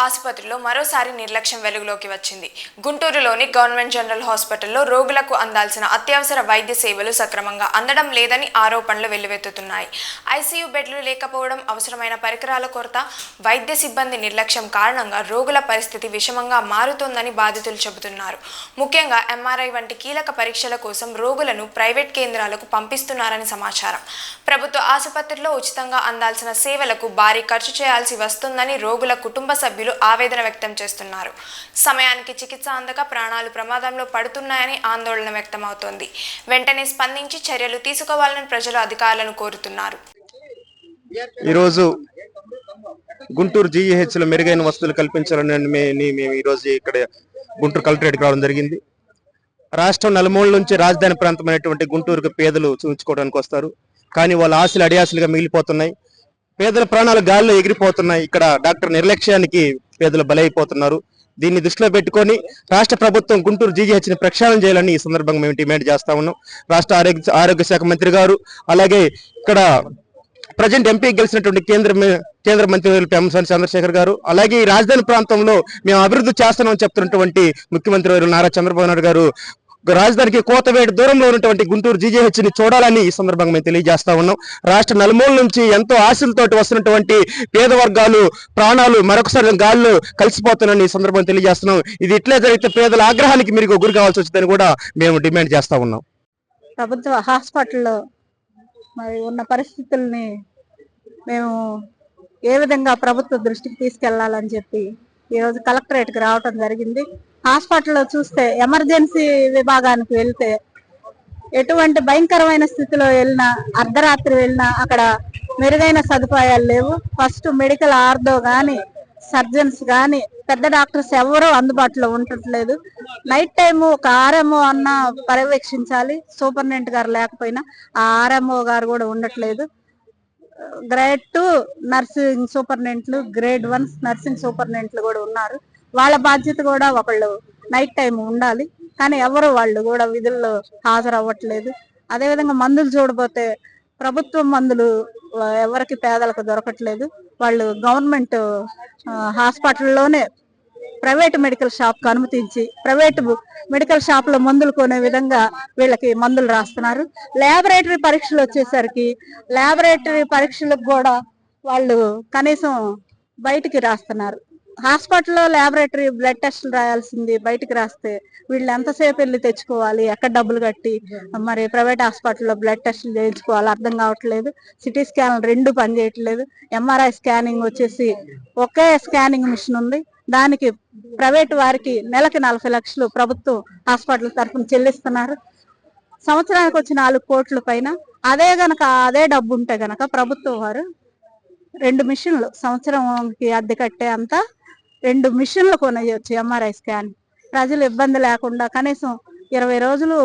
ఆసుపత్రిలో మరోసారి నిర్లక్ష్యం వెలుగులోకి వచ్చింది. గుంటూరులోని గవర్నమెంట్ జనరల్ హాస్పిటల్లో రోగులకు అందాల్సిన అత్యవసర వైద్య సేవలు సక్రమంగా అందడం లేదని ఆరోపణలు వెల్లువెత్తుతున్నాయి. ఐసీయూ బెడ్లు లేకపోవడం, అవసరమైన పరికరాల కొరత, వైద్య సిబ్బంది నిర్లక్ష్యం కారణంగా రోగుల పరిస్థితి విషమంగా మారుతోందని బాధితులు చెబుతున్నారు. ముఖ్యంగా ఎంఆర్ఐ వంటి కీలక పరీక్షల కోసం రోగులను ప్రైవేట్ కేంద్రాలకు పంపిస్తున్నారని సమాచారం. ప్రభుత్వ ఆసుపత్రిలో ఉచితంగా అందాల్సిన సేవలకు భారీ ఖర్చు చేయాల్సి వస్తుందని రోగుల కుటుంబ సభ్యులు ఆవేదన వ్యక్తం చేస్తున్నారు. సమయానికి చికిత్స అందక ప్రాణాలు ప్రమాదంలో పడుతున్నాయని ఆందోళన వ్యక్తమవుతోంది. వెంటనే స్పందించి చర్యలు తీసుకోవాలని ప్రజలు అధికారులను కోరుతున్నారు. ఈరోజు గుంటూరు జీఈహెచ్లో మెరుగైన వసతులు కల్పించాలని మేము ఈరోజు ఇక్కడ గుంటూరు కలెక్టరేట్కి రావడం జరిగింది. రాష్ట్రం నలుమూల నుంచి రాజధాని ప్రాంతమైనటువంటి గుంటూరుకు పేదలు చూపించుకోవడానికి వస్తారు. కానీ వాళ్ళ ఆశలు అడియాసలుగా మిగిలిపోతున్నాయి. పేదల ప్రాణాలు గాల్లో ఎగిరిపోతున్నాయి. ఇక్కడ డాక్టర్ నిర్లక్ష్యానికి పేదలు బలైపోతున్నారు. దీన్ని దృష్టిలో పెట్టుకొని రాష్ట్ర ప్రభుత్వం గుంటూరు జీజీహెచ్ని ప్రక్షాళన చేయాలని ఈ సందర్భంగా మేము డిమాండ్ చేస్తా ఉన్నాం. రాష్ట్ర ఆరోగ్య శాఖ మంత్రి గారు, అలాగే ఇక్కడ ప్రజెంట్ ఎంపీ గెలిచినటువంటి కేంద్ర మంత్రి పెమ్మసాని చంద్రశేఖర్ గారు, అలాగే ఈ రాజధాని ప్రాంతంలో మేము అభివృద్ధి చేస్తామని చెప్తున్నటువంటి ముఖ్యమంత్రి నారా చంద్రబాబు నాయుడు గారు రాజధానికి కోతవేటు దూరంలో ఉన్నటువంటి గుంటూరు జీజీహెచ్ ని చూడాలని ఈ సందర్భంగా మేము తెలియజేస్తా ఉన్నాం. రాష్ట్ర నలుమూల నుంచి ఎంతో ఆశలతోటి వస్తున్నటువంటి పేద వర్గాలు ప్రాణాలు మరొకసారి గాల్లో కలిసిపోతున్నాయని ఈ సందర్భంగా తెలియజేస్తున్నాం. ఇది ఇట్లే జరిగితే పేదల ఆగ్రహానికి మీరు గురి కావాల్సి వచ్చిందని కూడా మేము డిమాండ్ చేస్తా ఉన్నాం. ప్రభుత్వ హాస్పిటల్లో మరి ఉన్న పరిస్థితుల్ని మేము ఏ విధంగా ప్రభుత్వ దృష్టికి తీసుకెళ్లాలని చెప్పి ఈరోజు కలెక్టరేట్కి రావటం జరిగింది. హాస్పిటల్లో చూస్తే ఎమర్జెన్సీ విభాగానికి వెళ్తే ఎటువంటి భయంకరమైన స్థితిలో వెళ్ళినా, అర్ధరాత్రి వెళ్ళినా అక్కడ మెరుగైన సదుపాయాలు లేవు. ఫస్ట్ మెడికల్ ఆర్థో కానీ, సర్జన్స్ కానీ, పెద్ద డాక్టర్స్ ఎవరూ అందుబాటులో ఉండట్లేదు. నైట్ టైము ఒక ఆర్ఎంఓ అన్న పర్యవేక్షించాలి. సూపరింటెండెంట్ గారు లేకపోయినా ఆ ఆర్ఎంఓ గారు కూడా ఉండట్లేదు. గ్రేడ్ 2 నర్సింగ్ సూపరింటెండెంట్లు, గ్రేడ్ 1 నర్సింగ్ సూపరింటెండెంట్లు కూడా ఉన్నారు. వాళ్ళ బాధ్యత కూడా ఒకళ్ళు నైట్ టైం ఉండాలి. కానీ ఎవరు వాళ్ళు కూడా విధుల్లో హాజరవ్వట్లేదు. అదేవిధంగా మందులు చూడబోతే ప్రభుత్వం మందులు ఎవరికి పేదలకు దొరకట్లేదు. వాళ్ళు గవర్నమెంట్ హాస్పిటల్లోనే ప్రైవేట్ మెడికల్ షాప్ కు అనుమతించి ప్రైవేట్ మెడికల్ షాప్ లో మందులు కొనే విధంగా వీళ్ళకి మందులు రాస్తున్నారు. ల్యాబొరేటరీ పరీక్షలు వచ్చేసరికి ల్యాబొరేటరీ పరీక్షలకు కూడా వాళ్ళు కనీసం బయటికి రాస్తున్నారు. హాస్పిటల్లో ల్యాబొరేటరీ బ్లడ్ టెస్టులు రాయాల్సింది బయటికి రాస్తే వీళ్ళు ఎంతసేపు వెళ్ళి తెచ్చుకోవాలి, ఎక్కడ డబ్బులు కట్టి మరి ప్రైవేట్ హాస్పిటల్లో బ్లడ్ టెస్టులు చేయించుకోవాలి అర్థం కావట్లేదు. సిటీ స్కాన్ 2 పనిచేయట్లేదు. ఎంఆర్ఐ స్కానింగ్ వచ్చేసి ఒకే స్కానింగ్ మిషన్ ఉంది. దానికి ప్రైవేట్ వారికి నెలకి 40 లక్షలు ప్రభుత్వం హాస్పిటల్ తరఫున చెల్లిస్తున్నారు. సంవత్సరానికి వచ్చి 4 కోట్ల పైన. అదే డబ్బు ఉంటే గనక ప్రభుత్వం వారు 2 మిషన్లు సంవత్సరంకి అద్దె కట్టే అంతా 2 మిషన్లు కొనేయచ్చు. ఎంఆర్ఐ స్కాన్ ప్రజలు ఇబ్బంది లేకుండా కనీసం 20 రోజులు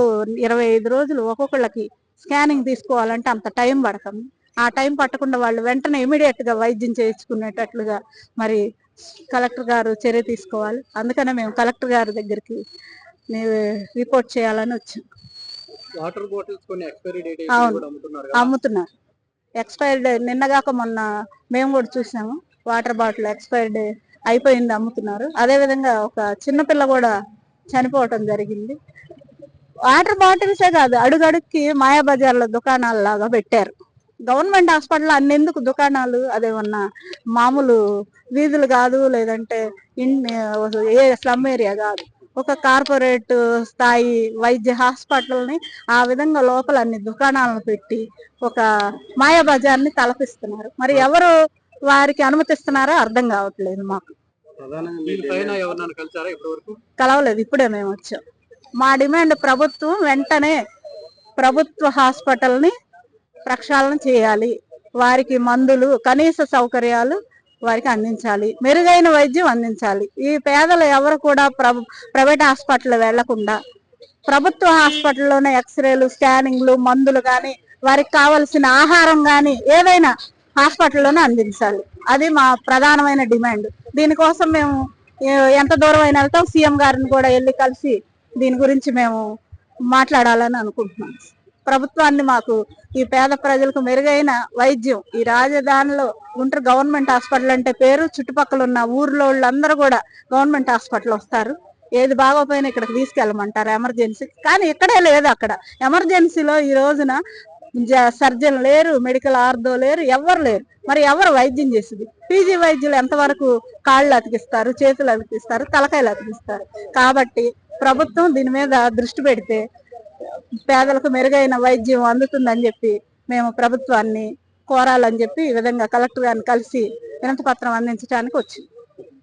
25 రోజులు ఒక్కొక్కళ్ళకి స్కానింగ్ తీసుకోవాలంటే అంత టైం పడుతుంది. ఆ టైం పట్టకుండా వాళ్ళు వెంటనే ఇమీడియట్ గా వైద్యం చేయించుకునేటట్లుగా మరి కలెక్టర్ గారు చర్య తీసుకోవాలి. అందుకనే మేము కలెక్టర్ గారి దగ్గరికి రిపోర్ట్ చేయాలని వచ్చాం. అమ్ముతున్నారు. ఎక్స్పైర్డ్ నిన్నగాక మొన్న మేము కూడా చూసాము. వాటర్ బాటిల్ ఎక్స్పైర్డ్ అయిపోయింది అమ్ముతున్నారు. అదే విధంగా ఒక చిన్నపిల్ల కూడా చనిపోవటం జరిగింది. వాటర్ బాటిల్సే కాదు, అడుగడుక్కి మాయాబజార్లో దుకాణాలు లాగా పెట్టారు. గవర్నమెంట్ హాస్పిటల్ అన్నెందుకు దుకాణాలు? అదేమన్నా మామూలు వీధులు కాదు, లేదంటే ఏ స్లమ్ ఏరియా కాదు. ఒక కార్పొరేట్ స్థాయి వైద్య హాస్పిటల్ని ఆ విధంగా లోపల అన్ని దుకాణాలను పెట్టి ఒక మాయాబజార్ని తలపిస్తున్నారు. మరి ఎవరు వారికి అనుమతిస్తున్నారో అర్థం కావట్లేదు. మాకు కలవలేదు, ఇప్పుడే మేము వచ్చాం. మా డిమాండ్ ప్రభుత్వం వెంటనే ప్రభుత్వ హాస్పిటల్ని ప్రక్షాళన చేయాలి. వారికి మందులు, కనీస సౌకర్యాలు వారికి అందించాలి. మెరుగైన వైద్యం అందించాలి. ఈ పేదలు ఎవరు కూడా ప్రైవేట్ హాస్పిటల్ వెళ్లకుండా ప్రభుత్వ హాస్పిటల్లోనే ఎక్స్రేలు, స్కానింగ్లు, మందులు కానీ, వారికి కావలసిన ఆహారం కానీ ఏదైనా హాస్పిటల్లోనే అందించాలి. అది మా ప్రధానమైన డిమాండ్. దీనికోసం మేము ఎంత దూరం అయినా వెళ్తాం. సీఎం గారిని కూడా వెళ్ళి కలిసి దీని గురించి మేము మాట్లాడాలని అనుకుంటున్నాం. ప్రభుత్వాన్ని మాకు ఈ పేద ప్రజలకు మెరుగైన వైద్యం ఈ రాజధానిలో గుంటూరు గవర్నమెంట్ హాస్పిటల్ అంటే పేరు, చుట్టుపక్కల ఉన్న ఊర్లో వాళ్ళందరూ కూడా గవర్నమెంట్ హాస్పిటల్ వస్తారు. ఏది బాగోపోయినా ఇక్కడికి తీసుకెళ్ళమంటారు ఎమర్జెన్సీ, కానీ ఇక్కడే లేదు. అక్కడ ఎమర్జెన్సీలో ఈ రోజున సర్జన్ లేరు, మెడికల్ ఆర్థో లేరు, ఎవరు లేరు. మరి ఎవరు వైద్యం చేసేది? పీజీ వైద్యులు ఎంతవరకు కాళ్ళు అతికిస్తారు, చేతులు అతికిస్తారు, తలకాయలు అతికిస్తారు. కాబట్టి ప్రభుత్వం దీని మీద దృష్టి పెడితే పేదలకు మెరుగైన వైద్యం అందుతుందని చెప్పి మేము ప్రభుత్వాన్ని కోరాలని చెప్పి ఈ విధంగా కలెక్టర్ గారిని కలిసి వినతి పత్రం అందించడానికి వచ్చింది.